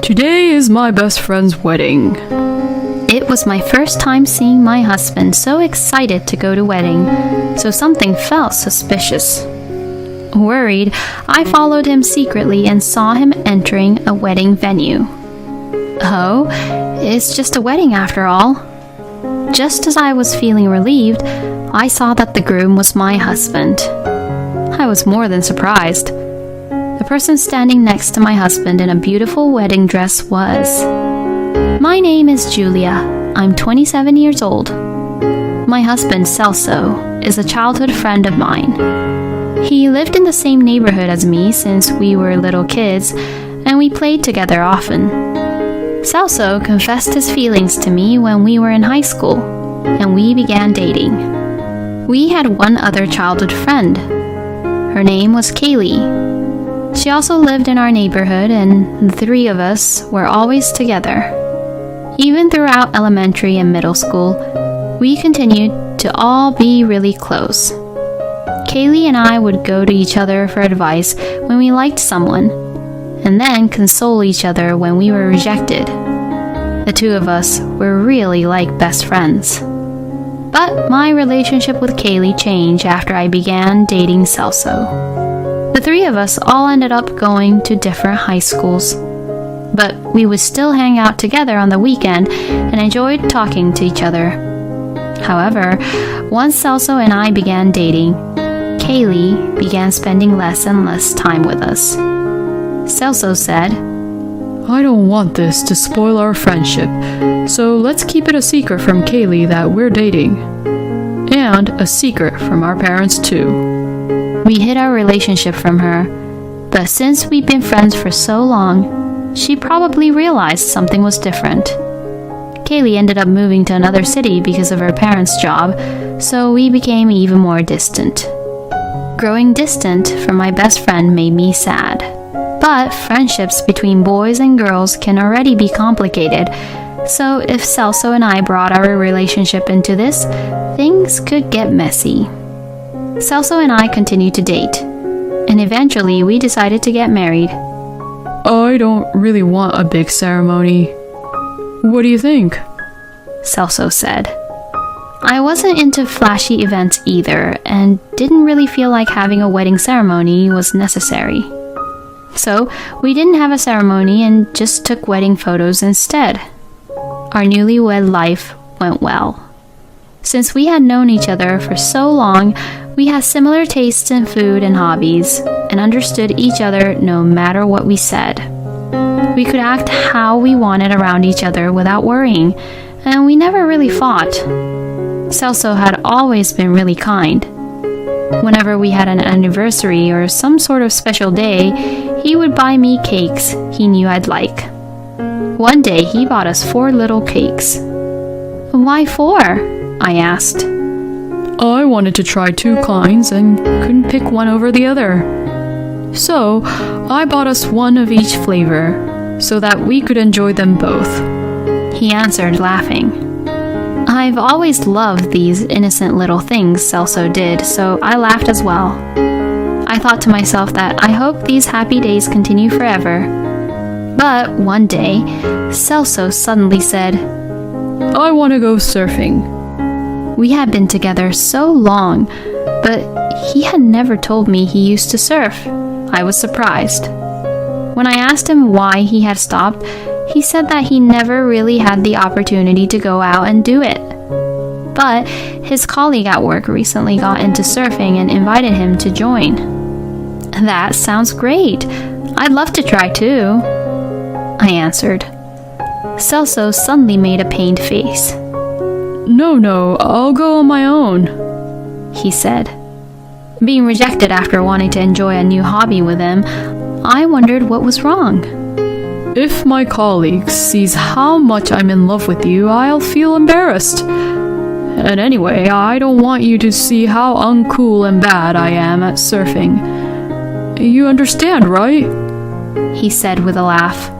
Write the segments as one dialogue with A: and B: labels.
A: Today is my best friend's wedding.
B: It was my first time seeing my husband so excited to go to wedding, so something felt suspicious. Worried, I followed him secretly and saw him entering a wedding venue. Oh, it's just a wedding after all. Just as I was feeling relieved, I saw that the groom was my husband. I was more than surprised. The person standing next to my husband in a beautiful wedding dress was... My name is Julia. I'm 27 years old. My husband, Celso, is a childhood friend of mine. He lived in the same neighborhood as me since we were little kids, and we played together often. Celso confessed his feelings to me when we were in high school, and we began dating. We had one other childhood friend. Her name was Kaylee. She also lived in our neighborhood, and the three of us were always together. Even throughout elementary and middle school, we continued to all be really close. Kaylee and I would go to each other for advice when we liked someone, and then console each other when we were rejected. The two of us were really like best friends. But my relationship with Kaylee changed after I began dating Celso. The three of us all ended up going to different high schools, but we would still hang out together on the weekend and enjoyed talking to each other. However, once Celso and I began dating, Kaylee began spending less and less time with us. Celso said,
A: I don't want this to spoil our friendship, so let's keep it a secret from Kaylee that we're dating. And a secret from our parents too.
B: We hid our relationship from her, but since we'd been friends for so long, she probably realized something was different. Kaylee ended up moving to another city because of her parents' job, so we became even more distant. Growing distant from my best friend made me sad. But friendships between boys and girls can already be complicated, so if Celso and I brought our relationship into this, things could get messy. Celso and I continued to date, and eventually we decided to get married.
A: I don't really want a big ceremony. What do you think?
B: Celso said. I wasn't into flashy events either, and didn't really feel like having a wedding ceremony was necessary. So we didn't have a ceremony and just took wedding photos instead. Our newlywed life went well. Since we had known each other for so long, we had similar tastes in food and hobbies, and understood each other no matter what we said. We could act how we wanted around each other without worrying, and we never really fought. Celso had always been really kind. Whenever we had an anniversary or some sort of special day, he would buy me cakes he knew I'd like. One day he bought us 4 little cakes. Why 4? I asked.
A: I wanted to try 2 kinds and couldn't pick one over the other. So, I bought us 1 of each flavor, so that we could enjoy them both.
B: He answered, laughing. I've always loved these innocent little things Celso did, so I laughed as well. I thought to myself that I hope these happy days continue forever. But one day, Celso suddenly said,
A: I want to go surfing.
B: We had been together so long, but he had never told me he used to surf. I was surprised. When I asked him why he had stopped, he said that he never really had the opportunity to go out and do it. But his colleague at work recently got into surfing and invited him to join. That sounds great. I'd love to try too, I answered. Celso suddenly made a pained face.
A: No, I'll go on my own, he said. Being rejected after wanting to enjoy a new hobby with him, I wondered what was wrong. If my colleague sees how much I'm in love with you, I'll feel embarrassed. And anyway, I don't want you to see how uncool and bad I am at surfing. You understand, right? He said with a laugh.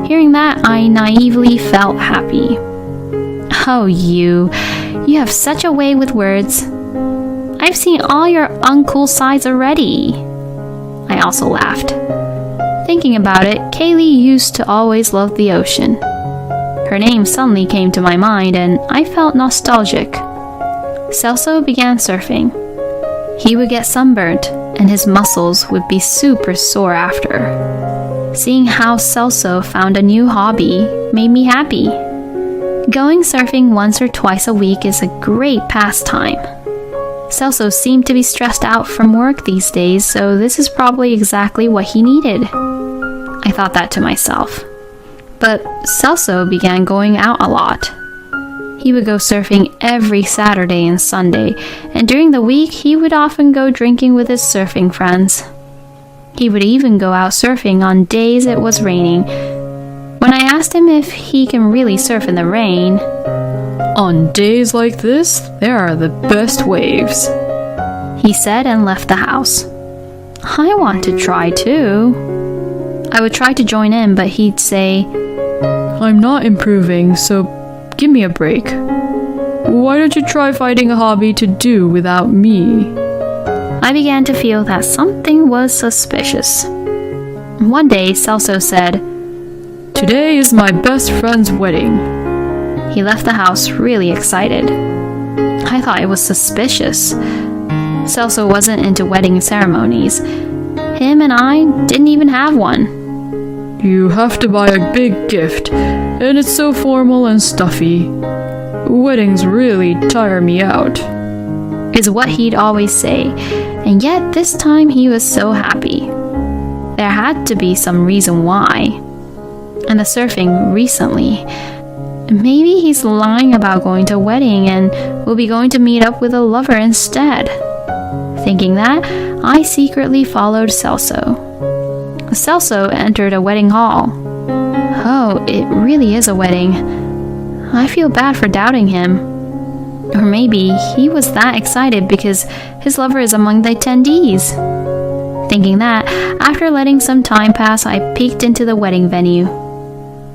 A: Hearing that, I naively felt happy. Oh, you have such a way with words. I've seen all your uncool sides already. I also laughed.
B: Thinking about it, Kaylee used to always love the ocean. Her name suddenly came to my mind and I felt nostalgic. Celso began surfing. He would get sunburnt and his muscles would be super sore after. Seeing how Celso found a new hobby made me happy. Going surfing once or twice a week is a great pastime. Celso seemed to be stressed out from work these days, so this is probably exactly what he needed. I thought that to myself. But Celso began going out a lot. He would go surfing every Saturday and Sunday, and during the week he would often go drinking with his surfing friends. He would even go out surfing on days it was raining. When I asked him if he can really surf in the rain,
C: "On days like this, there are the best waves,"
B: he said and left the house. I want to try too. I would try to join in, but he'd say,
C: "I'm not improving, so give me a break. Why don't you try finding a hobby to do without me?"
B: I began to feel that something was suspicious. One day, Celso said,
C: "Today is my best friend's wedding."
B: He left the house really excited. I thought it was suspicious. Celso wasn't into wedding ceremonies. Him and I didn't even have one.
C: "You have to buy a big gift, and it's so formal and stuffy. Weddings really tire me out,"
B: is what he'd always say, and yet this time he was so happy. There had to be some reason why. And the surfing recently. Maybe he's lying about going to a wedding and will be going to meet up with a lover instead. Thinking that, I secretly followed Celso. Celso entered a wedding hall. Oh, it really is a wedding. I feel bad for doubting him. Or maybe he was that excited because his lover is among the attendees. Thinking that, after letting some time pass, I peeked into the wedding venue.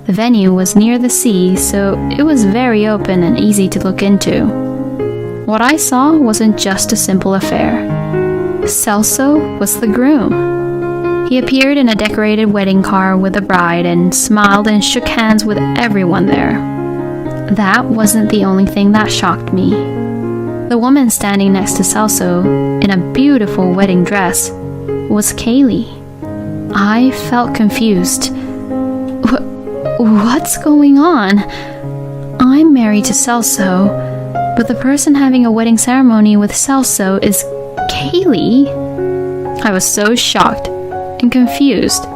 B: The venue was near the sea, so it was very open and easy to look into. What I saw wasn't just a simple affair. Celso was the groom. He appeared in a decorated wedding car with the bride and smiled and shook hands with everyone there. That wasn't the only thing that shocked me. The woman standing next to Celso in a beautiful wedding dress was Kaylee. I felt confused. What's going on? I'm married to Celso, but the person having a wedding ceremony with Celso is Kaylee. I was so shocked and confused.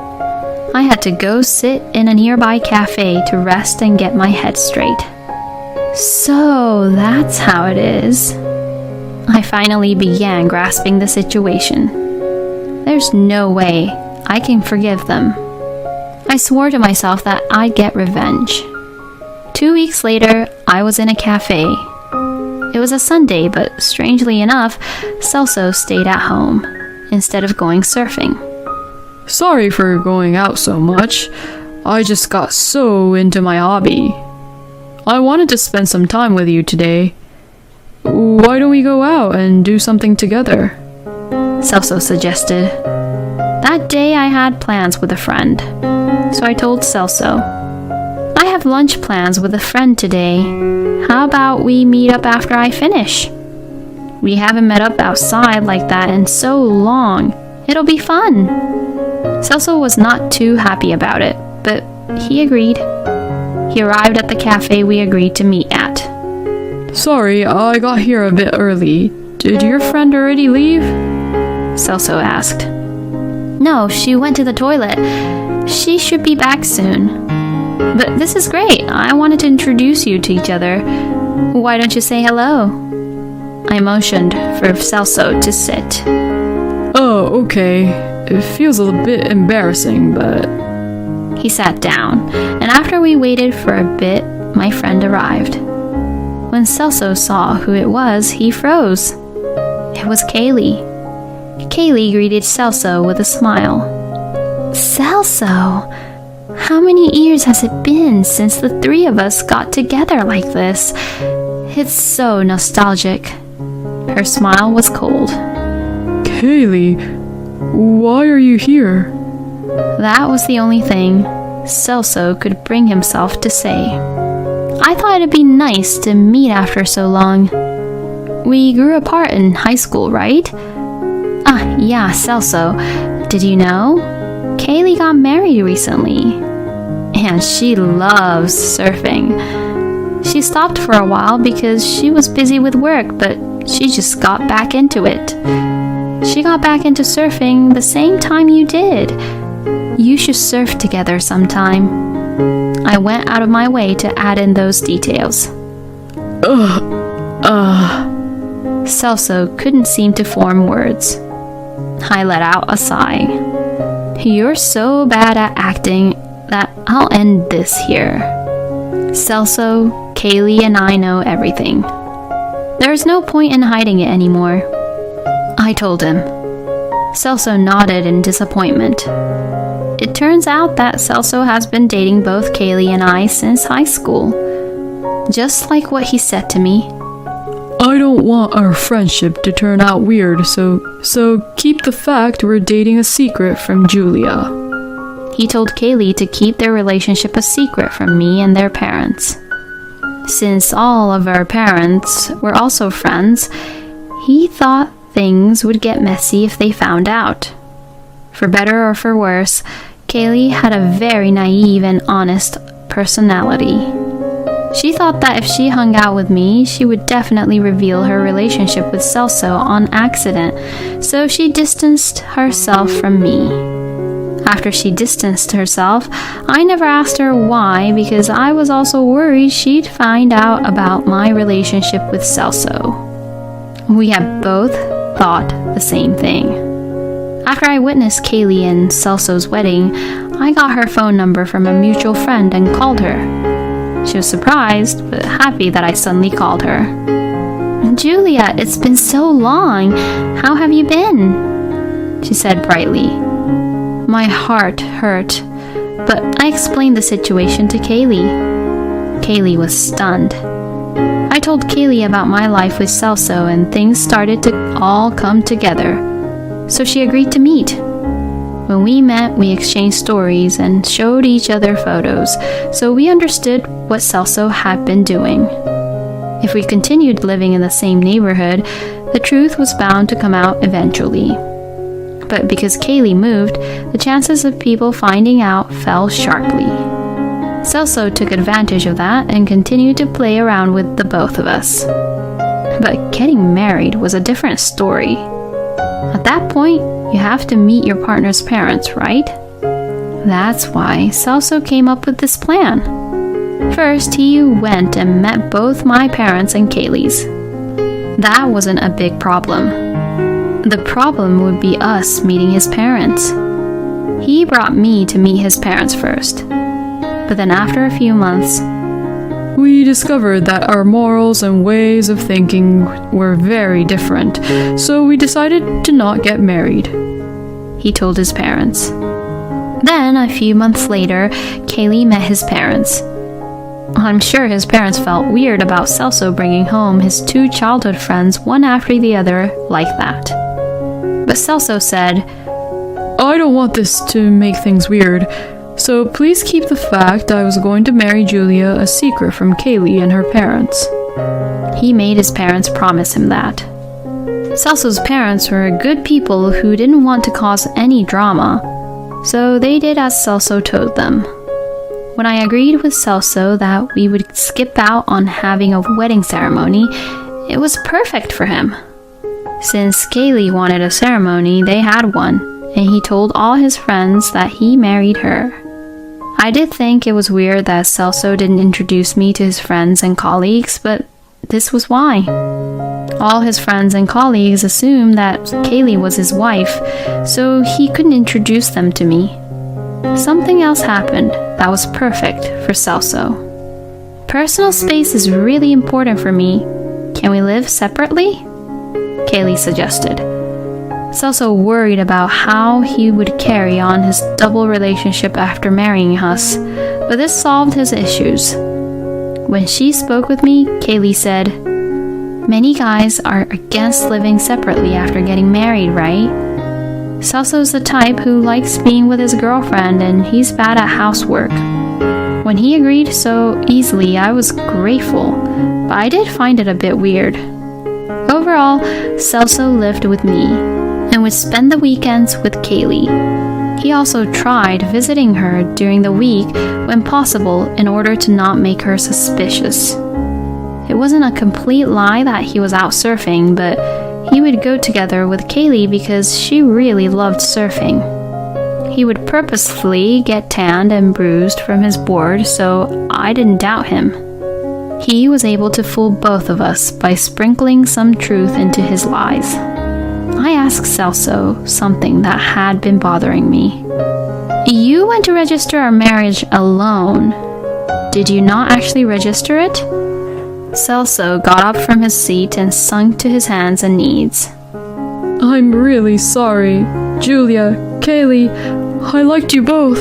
B: I had to go sit in a nearby cafe to rest and get my head straight. So that's how it is. I finally began grasping the situation. There's no way I can forgive them. I swore to myself that I'd get revenge. 2 weeks later, I was in a cafe. It was a Sunday, but strangely enough, Celso stayed at home instead of going surfing.
C: "Sorry for going out so much. I just got so into my hobby. I wanted to spend some time with you today. Why don't we go out and do something together?"
B: Celso suggested. That day I had plans with a friend, so I told Celso, "I have lunch plans with a friend today. How about we meet up after I finish? We haven't met up outside like that in so long. It'll be fun." Celso was not too happy about it, but he agreed. He arrived at the cafe we agreed to meet at.
C: "Sorry, I got here a bit early. Did your friend already leave?"
B: Celso asked. "No, she went to the toilet. She should be back soon. But this is great. I wanted to introduce you to each other. Why don't you say hello?" I motioned for Celso to sit.
C: "Oh, okay. It feels a bit embarrassing, but..."
B: He sat down, and after we waited for a bit, my friend arrived. When Celso saw who it was, he froze. It was Kaylee. Kaylee greeted Celso with a smile. "Celso, how many years has it been since the three of us got together like this? It's so nostalgic." Her smile was cold.
C: "Kaylee, why are you here?"
B: That was the only thing Celso could bring himself to say. I thought it'd be nice to meet after so long. We grew apart in high school, right? Ah, yeah, Celso. Did you know? Kaylee got married recently. And she loves surfing. She stopped for a while because she was busy with work, but she just got back into it. She got back into surfing the same time you did. You should surf together sometime. I went out of my way to add in those details. Celso couldn't seem to form words. I let out a sigh. You're so bad at acting that I'll end this here. Celso, Kaylee, and I know everything. There's no point in hiding it anymore. I told him. Celso nodded in disappointment. It turns out that Celso has been dating both Kaylee and I since high school. Just like what he said to me.
C: I don't want our friendship to turn out weird, so keep the fact we're dating a secret from Julia.
B: He told Kaylee to keep their relationship a secret from me and their parents. Since all of our parents were also friends, he thought things would get messy if they found out. For better or for worse, Kaylee had a very naive and honest personality. She thought that if she hung out with me, she would definitely reveal her relationship with Celso on accident, so she distanced herself from me. After she distanced herself, I never asked her why because I was also worried she'd find out about my relationship with Celso. We had both thought the same thing. After I witnessed Kaylee and Celso's wedding, I got her phone number from a mutual friend and called her. She was surprised, but happy that I suddenly called her. Julia, it's been so long. How have you been? She said brightly. My heart hurt, but I explained the situation to Kaylee. Kaylee was stunned. I told Kaylee about my life with Celso and things started to all come together. So she agreed to meet. When we met, we exchanged stories and showed each other photos, so we understood what Celso had been doing. If we continued living in the same neighborhood, the truth was bound to come out eventually. But because Kaylee moved, the chances of people finding out fell sharply. Celso took advantage of that and continued to play around with the both of us. But getting married was a different story. At that point, you have to meet your partner's parents, right? That's why Celso came up with this plan. First, he went and met both my parents and Kaylee's. That wasn't a big problem. The problem would be us meeting his parents. He brought me to meet his parents first. But then after a few months,
C: we discovered that our morals and ways of thinking were very different, so we decided to not get married.
B: He told his parents. Then, a few months later, Kaylee met his parents. I'm sure his parents felt weird about Celso bringing home his two childhood friends one after the other like that. But Celso said,
C: I don't want this to make things weird, so please keep the fact I was going to marry Julia a secret from Kaylee and her parents.
B: He made his parents promise him that. Celso's parents were good people who didn't want to cause any drama, so they did as Celso told them. When I agreed with Celso that we would skip out on having a wedding ceremony, it was perfect for him. Since Kaylee wanted a ceremony, they had one, and he told all his friends that he married her. I did think it was weird that Celso didn't introduce me to his friends and colleagues, but this was why. All his friends and colleagues assumed that Kaylee was his wife, so he couldn't introduce them to me. Something else happened that was perfect for Celso. Personal space is really important for me. Can we live separately? Kaylee suggested. Celso worried about how he would carry on his double relationship after marrying us, but this solved his issues. When she spoke with me, Kaylee said, Many guys are against living separately after getting married, right? Celso's the type who likes being with his girlfriend, and he's bad at housework. When he agreed so easily, I was grateful, but I did find it a bit weird. Overall, Celso lived with me and would spend the weekends with Kaylee. He also tried visiting her during the week when possible in order to not make her suspicious. It wasn't a complete lie that he was out surfing, but he would go together with Kaylee because she really loved surfing. He would purposefully get tanned and bruised from his board, so I didn't doubt him. He was able to fool both of us by sprinkling some truth into his lies. I asked Celso something that had been bothering me. You went to register our marriage alone. Did you not actually register it? Celso got up from his seat and sunk to his hands and knees.
C: I'm really sorry. Julia, Kaylee, I liked you both.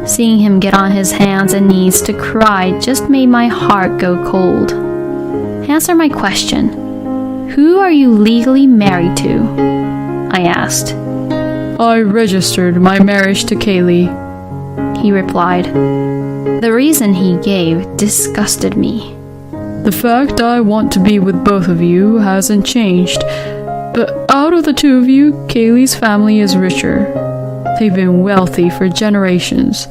B: Seeing him get on his hands and knees to cry just made my heart go cold. Answer my question. Who are you legally married to? I asked.
C: I registered my marriage to Kaylee,
B: he replied. The reason he gave disgusted me.
C: The fact I want to be with both of you hasn't changed, but out of the two of you, Kaylee's family is richer. They've been wealthy for generations.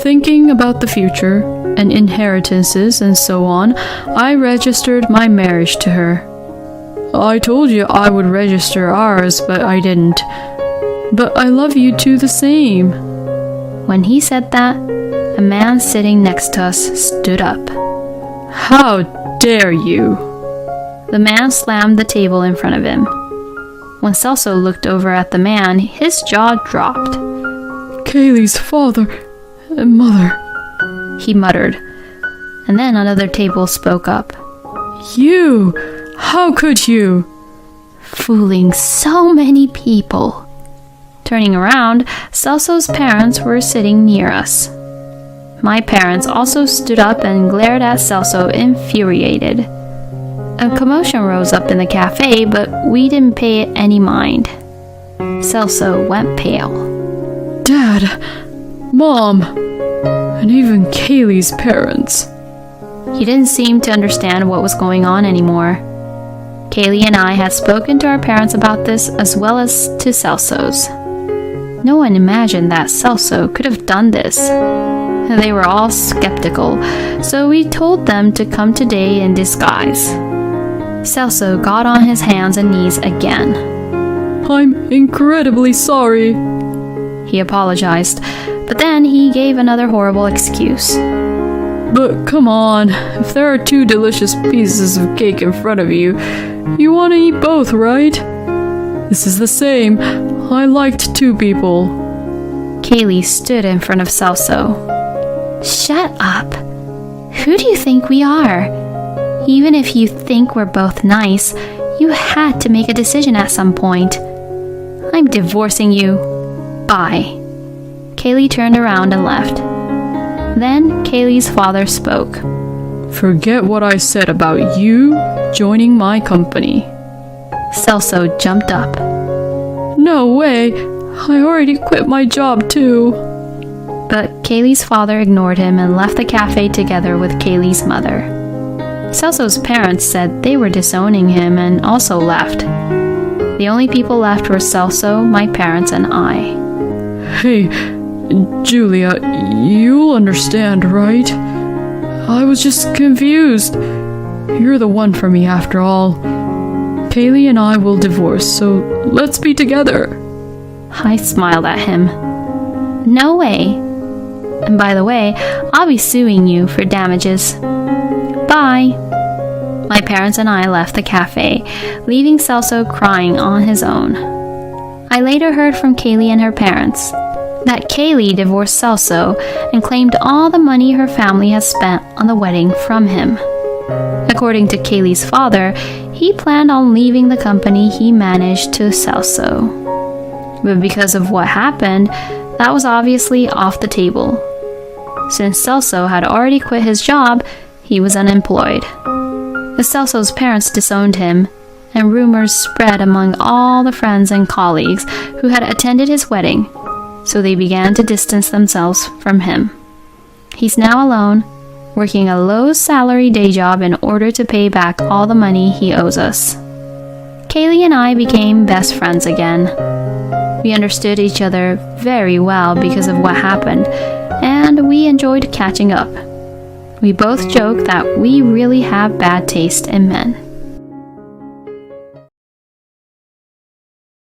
C: Thinking about the future and inheritances and so on, I registered my marriage to her. I told you I would register ours, but I didn't. But I love you two the same.
B: When he said that, a man sitting next to us stood up.
C: How dare you?
B: The man slammed the table in front of him. When Celso looked over at the man, his jaw dropped.
C: Kaylee's father and mother,
B: he muttered. And then another table spoke up.
C: You! How could you?
B: Fooling so many people. Turning around, Celso's parents were sitting near us. My parents also stood up and glared at Celso, infuriated. A commotion rose up in the cafe, but we didn't pay it any mind. Celso went pale.
C: Dad, Mom, and even Kaylee's parents.
B: He didn't seem to understand what was going on anymore. Kaylee and I had spoken to our parents about this as well as to Celso's. No one imagined that Celso could have done this. They were all skeptical, so we told them to come today in disguise. Celso got on his hands and knees again.
C: I'm incredibly sorry,
B: he apologized, but then he gave another horrible excuse.
C: But come on, if there are two delicious pieces of cake in front of you, you want to eat both, right? This is the same. I liked two people.
B: Kaylee stood in front of Celso. Shut up. Who do you think we are? Even if you think we're both nice, you had to make a decision at some point. I'm divorcing you. Bye. Kaylee turned around and left. Then Kaylee's father spoke.
C: Forget what I said about you joining my company.
B: Celso jumped up.
C: No way. I already quit my job too.
B: But Kaylee's father ignored him and left the cafe together with Kaylee's mother. Celso's parents said they were disowning him and also left. The only people left were Celso, my parents, and I.
C: Hey, Julia, you'll understand, right? I was just confused. You're the one for me after all. Kaylee and I will divorce, so let's be together.
B: I smiled at him. No way. And by the way, I'll be suing you for damages. Bye. My parents and I left the cafe, leaving Celso crying on his own. I later heard from Kaylee and her parents that Kaylee divorced Celso and claimed all the money her family has spent on the wedding from him. According to Kaylee's father, he planned on leaving the company he managed to Celso. But because of what happened, that was obviously off the table. Since Celso had already quit his job, he was unemployed. Celso's parents disowned him, and rumors spread among all the friends and colleagues who had attended his wedding, so they began to distance themselves from him. He's now alone, working a low-salary day job in order to pay back all the money he owes us. Kaylee and I became best friends again. We understood each other very well because of what happened, and we enjoyed catching up. We both joke that we really have bad taste in men.